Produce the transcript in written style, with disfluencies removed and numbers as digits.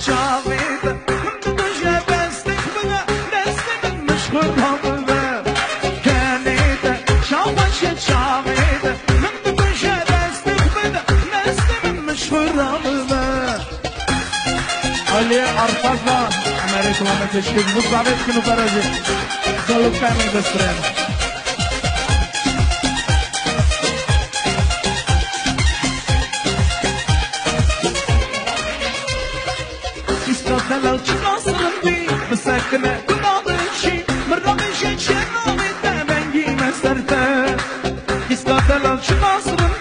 جاوید من دوجه بستك بنا دست من مشغول همه کنید شاوش جاوید من دوجه بستك بنا دست من مشغول همه علی ارفضا امریکا ما تشکیل بود ثابت کنو فرازی ظلم کامل بسترین لو تناصرن بي مسكنة ناضي مرة شي شنو بتبنجي مسرته يسكت لو تناصرن